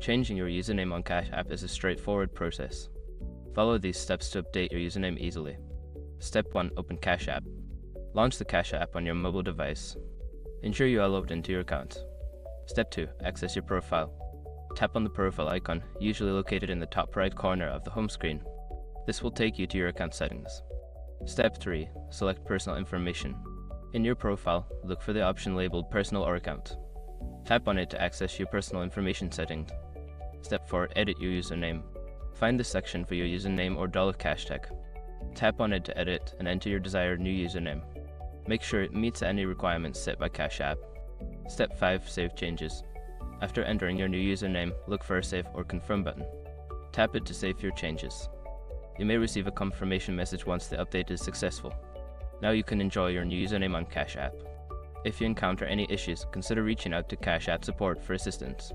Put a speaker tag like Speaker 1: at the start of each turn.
Speaker 1: Changing your username on Cash App is a straightforward process. Follow these steps to update your username easily. Step 1. Open Cash App. Launch the Cash App on your mobile device. Ensure you are logged into your account. Step 2. Access your profile. Tap on the profile icon, usually located in the top right corner of the home screen. This will take you to your account settings. Step 3. Select Personal Information. In your profile, look for the option labeled Personal or Account. Tap on it to access your personal information settings. Step 4. Edit your username. Find the section for your username or $hashtag. Tap on it to edit and enter your desired new username. Make sure it meets any requirements set by Cash App. Step 5. Save changes. After entering your new username, look for a Save or Confirm button. Tap it to save your changes. You may receive a confirmation message once the update is successful. Now you can enjoy your new username on Cash App. If you encounter any issues, consider reaching out to Cash App support for assistance.